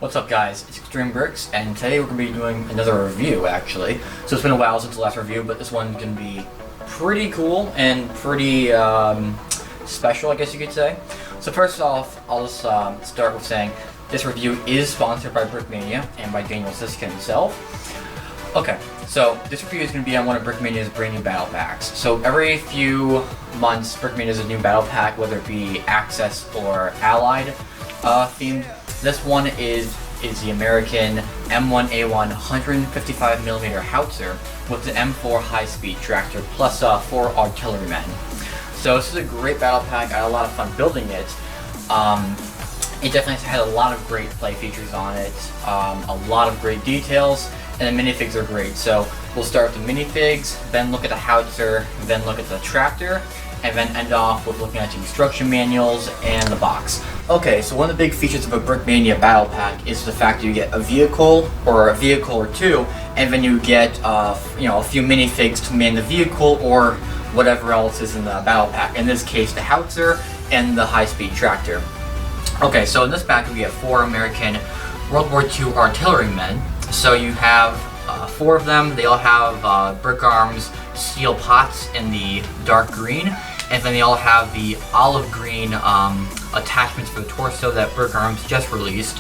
What's up guys, it's Extreme Bricks, and today we're going to be doing another review actually. So it's been a while since the last review, but this one's going to be pretty cool and pretty special, I guess you could say. So first off, I'll just start with saying this review is sponsored by Brickmania and by Daniel Siska himself. Okay, so this review is going to be on one of Brickmania's brand new battle packs. So every few months, Brickmania has a new battle pack, whether it be Access or Allied themed. This one is the American M1A1 155mm howitzer with the M4 high-speed tractor plus 4 artillerymen. So this is a great battle pack. I had a lot of fun building it. It definitely had a lot of great play features on it, a lot of great details, and the minifigs are great. So we'll start with the minifigs, then look at the howitzer, then look at the tractor, and then end off with looking at the instruction manuals and the box. Okay, so one of the big features of a Brickmania battle pack is the fact that you get a vehicle or two, and then you get a few minifigs to man the vehicle or whatever else is in the battle pack. In this case, the howitzer and the high-speed tractor. Okay, so in this pack we get 4 American World War II artillerymen. So you have 4 of them. They all have Brick Arms steel pots in the dark green, and then they all have the olive green attachments for the torso that Brick Arms just released.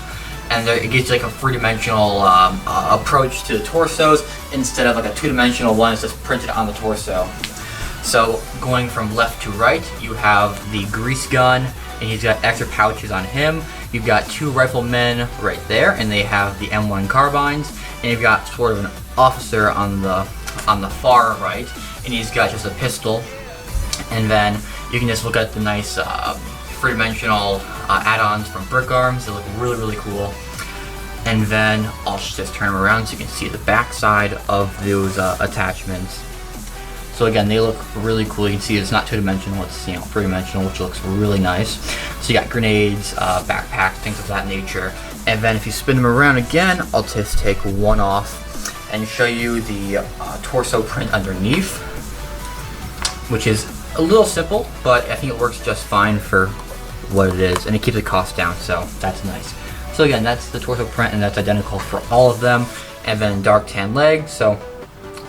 And it gives like a 3-dimensional approach to the torsos instead of like a 2-dimensional one that's just printed on the torso. So going from left to right, you have the grease gun, and he's got extra pouches on him. You've got 2 riflemen right there, and they have the M1 carbines, and you've got sort of an officer on the far right, and he's got just a pistol. And then you can just look at the nice 3-dimensional add-ons from Brick Arms. They look really cool. And then I'll just turn them around so you can see the back side of those attachments. So again, they look really cool. You can see it's not 2-dimensional, it's 3-dimensional, which looks really nice. So you got grenades, backpacks, things of that nature. And then if you spin them around again, I'll just take one off and show you the torso print underneath, which is a little simple, but I think it works just fine for what it is, and it keeps the cost down, so that's nice. So again, that's the torso print, and that's identical for all of them. And then dark tan legs. So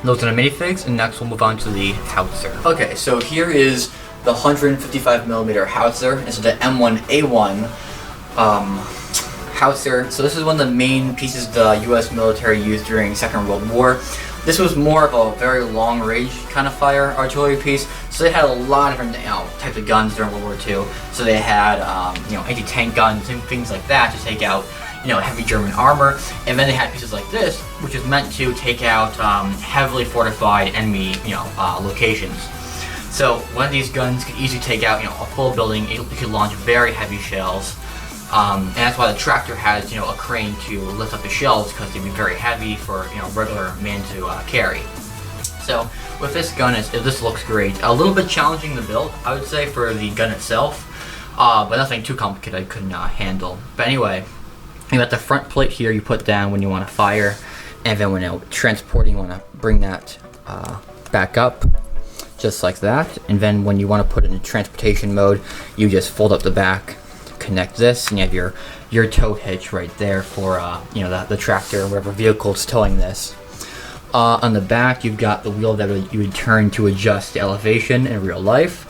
those are the minifigs, and next we'll move on to the howitzer. Okay, so here is the 155mm howitzer. This is the M1A1 howitzer. So this is one of the main pieces the U.S. military used during Second World War. This was more of a very long-range kind of fire artillery piece. So they had a lot of different types of guns during World War II. So they had anti-tank guns and things like that to take out heavy German armor, and then they had pieces like this, which is meant to take out heavily fortified enemy locations. So one of these guns could easily take out a full building. It could launch very heavy shells, and that's why the tractor has a crane to lift up the shells, because they'd be very heavy for regular man to carry. So with this gun, this looks great. A little bit challenging to build, I would say, for the gun itself, but nothing too complicated I couldn't handle. But anyway, you got the front plate here you put down when you want to fire, and then when transporting, you want to bring that back up, just like that. And then when you want to put it in transportation mode, you just fold up the back, connect this, and you have your tow hitch right there for the tractor or whatever vehicle is towing this. On the back, you've got the wheel that you would turn to adjust the elevation in real life.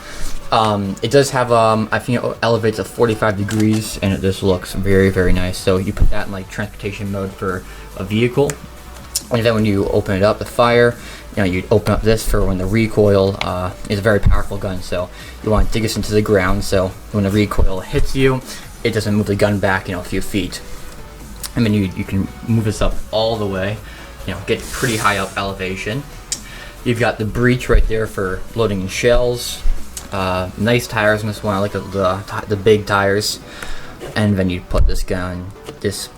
It does have, I think it elevates to 45 degrees, and it just looks very nice. So you put that in like transportation mode for a vehicle, and then when you open it up to fire, you open up this for when the recoil is a very powerful gun. So you want to dig this into the ground, so when the recoil hits you, it doesn't move the gun back a few feet. And then you can move this up all the way, get pretty high up elevation. You've got the breech right there for loading in shells. Nice tires in this one. I like the big tires. And then you put this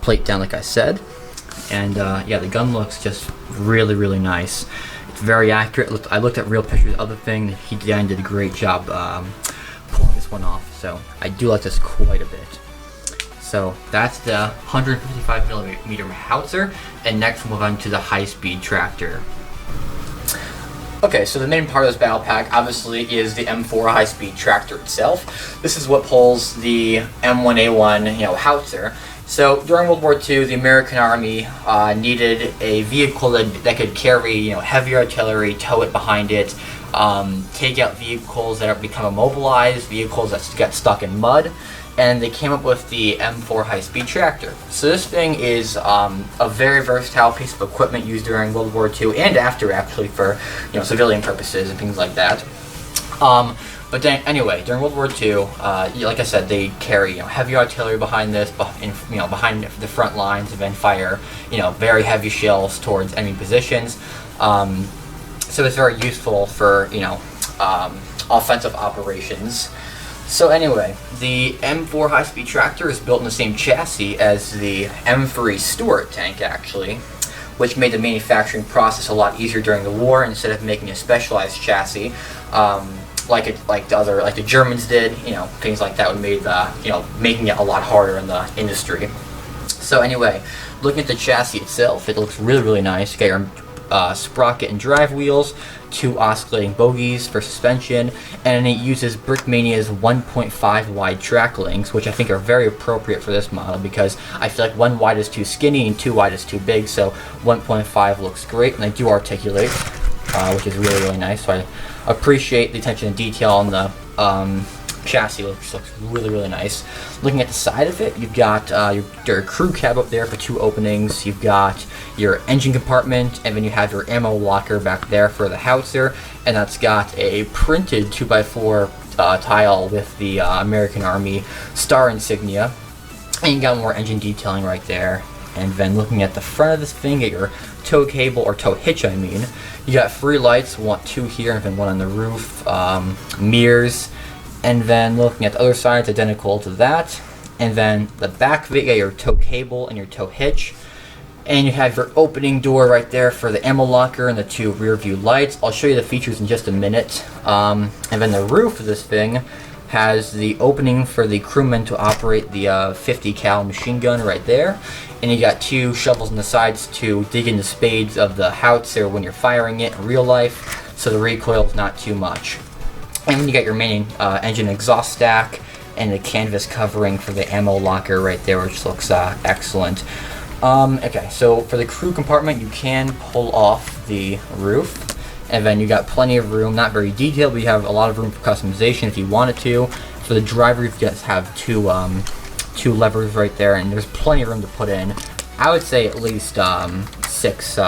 plate down, like I said. And yeah, the gun looks just really nice. It's very accurate. I looked at real pictures of the thing. He did a great job pulling this one off. So I do like this quite a bit. So that's the 155mm howitzer. And next we'll move on to the high-speed tractor. Okay, so the main part of this battle pack obviously is the M4 high-speed tractor itself. This is what pulls the M1A1, howitzer. So during World War II, the American Army needed a vehicle that could carry, heavy artillery, tow it behind it, take out vehicles that have become immobilized, vehicles that get stuck in mud, and they came up with the M4 high-speed tractor. So this thing is a very versatile piece of equipment used during World War II and after, actually, for civilian purposes and things like that. But then, anyway, during World War II, like I said, they carry heavy artillery behind this, behind the front lines, and then fire very heavy shells towards enemy positions. So it's very useful for offensive operations. So anyway, the M4 high-speed tractor is built in the same chassis as the M3 Stuart tank, actually, which made the manufacturing process a lot easier during the war. Instead of making a specialized chassis, like the Germans did, things like that would made making it a lot harder in the industry. So anyway, looking at the chassis itself, it looks really, really nice. You got your sprocket and drive wheels, 2 oscillating bogies for suspension, and it uses Brickmania's 1.5 wide track links, which I think are very appropriate for this model because I feel like 1 wide is too skinny and 2 wide is too big, so 1.5 looks great, and they do articulate, which is really, really nice. So I appreciate the attention to detail on the chassis, which looks really, really nice. Looking at the side of it, you've got your crew cab up there for 2 openings, you've got your engine compartment, and then you have your ammo locker back there for the howitzer, and that's got a printed 2x4 tile with the American Army star insignia, and you got more engine detailing right there. And then looking at the front of this thing, get your tow cable, or tow hitch I mean, you got 3 lights, 2 here and then 1 on the roof, mirrors. And then looking at the other side, it's identical to that. And then the back of it, you got your tow cable and your tow hitch. And you have your opening door right there for the ammo locker and the 2 rear view lights. I'll show you the features in just a minute. And then the roof of this thing has the opening for the crewmen to operate the 50 cal machine gun right there. And you got 2 shovels on the sides to dig into spades of the howitzer when you're firing it in real life, so the recoil is not too much. And then you got your main engine exhaust stack and the canvas covering for the ammo locker right there, which looks excellent. Okay, so for the crew compartment, you can pull off the roof, and then you got plenty of room, not very detailed, but you have a lot of room for customization if you wanted to. For the driver, you just have 2 levers right there, and there's plenty of room to put in. I would say at least 6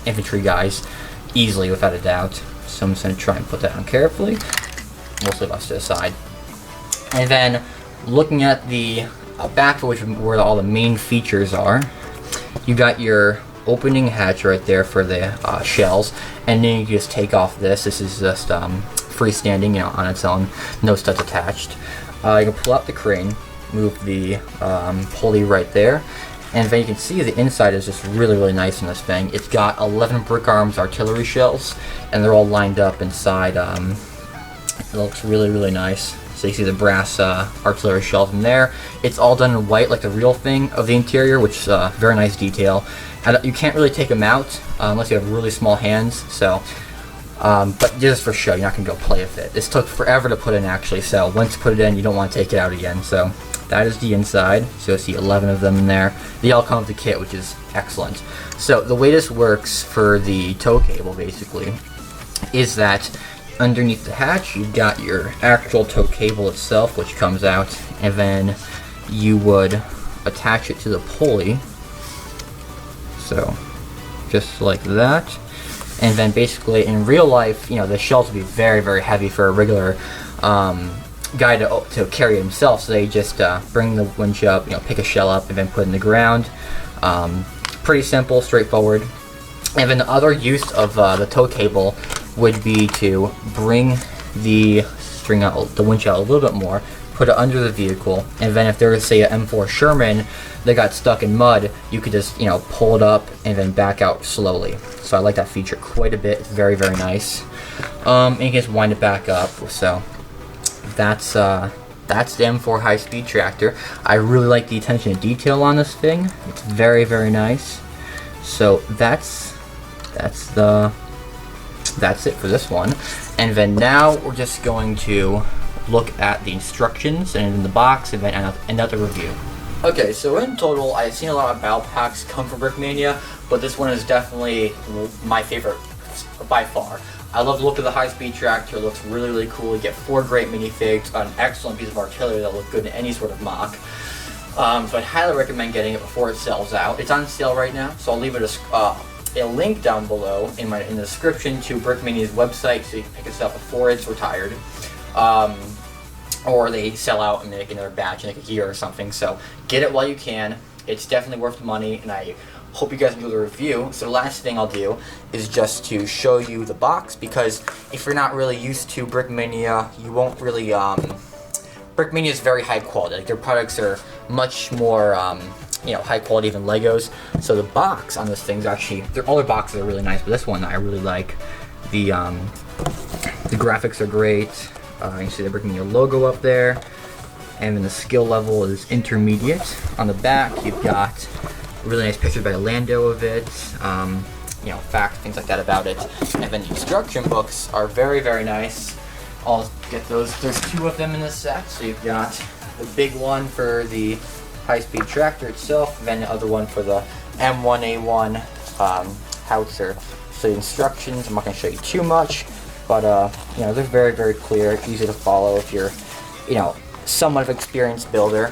infantry guys, easily, without a doubt. So I'm just going to try and put that on carefully. Mostly us to the side. And then looking at the back, where all the main features are, you got your opening hatch right there for the shells, and then you just take off this. This is just freestanding, on its own, no studs attached. You can pull out the crane, move the pulley right there, and then you can see the inside is just really, really nice in this thing. It's got 11 Brick Arms artillery shells, and they're all lined up inside. It looks really, really nice. So you see the brass artillery shells in there. It's all done in white like the real thing of the interior, which is a very nice detail. And you can't really take them out unless you have really small hands. So, but just for show, you're not going to go play with it. This took forever to put in, actually. So once you put it in, you don't want to take it out again. So that is the inside. So you'll see 11 of them in there. They all come with the kit, which is excellent. So the way this works for the tow cable, basically, is that underneath the hatch, you've got your actual tow cable itself, which comes out, and then you would attach it to the pulley. So, just like that. And then basically, in real life, the shells would be very, very heavy for a regular guy to carry himself. So they just bring the winch up, pick a shell up, and then put it in the ground. Pretty simple, straightforward. And then the other use of the tow cable would be to bring the string out, the winch out a little bit more, put it under the vehicle, and then if there was, say, an M4 Sherman that got stuck in mud, you could just, pull it up and then back out slowly. So I like that feature quite a bit. It's very, very nice. And you can just wind it back up. So that's the M4 high-speed tractor. I really like the attention to detail on this thing. It's very, very nice. So that's the that's it for this one. And then now we're just going to look at the instructions and in the box, and then end out the review. Okay, so in total, I've seen a lot of battle packs come from Brickmania, but this one is definitely my favorite by far. I love the look of the high-speed tractor. It looks really, really cool. You get 4 great minifigs, an excellent piece of artillery that look good in any sort of mock. So I highly recommend getting it before it sells out. It's on sale right now, so I'll leave it a link down below in the description to Brickmania's website, so you can pick this up before it's retired. Or they sell out and they make another batch in like a year or something. So get it while you can. It's definitely worth the money, and I hope you guys enjoy the review. So the last thing I'll do is just to show you the box, because if you're not really used to Brickmania, you won't really, Brickmania is very high quality. Like, their products are much more, you know, high quality than Legos. So the box on this thing's actually, all their boxes are really nice, but this one I really like. The graphics are great. You can see the Brickmania logo up there, and then the skill level is intermediate. On the back, you've got really nice pictures by Lando of it, you know, facts, things like that about it. And then the instruction books are very, very nice. I'll get those. There's 2 of them in this set, so you've got the big one for the high-speed tractor itself, and then the other one for the M1A1 howitzer. So the instructions, I'm not going to show you too much, but you know, they're very, very clear, easy to follow if you're, you know, somewhat of an experienced builder.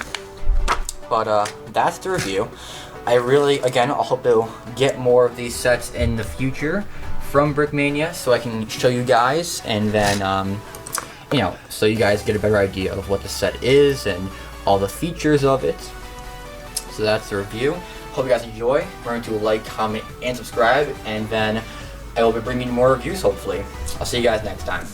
But that's the review. I really, again, I hope to get more of these sets in the future from Brickmania, so I can show you guys, and then you know, so you guys get a better idea of what the set is and all the features of it. So that's the review. Hope you guys enjoy. Remember to like, comment, and subscribe, and then I will be bringing more reviews, hopefully. I'll see you guys next time.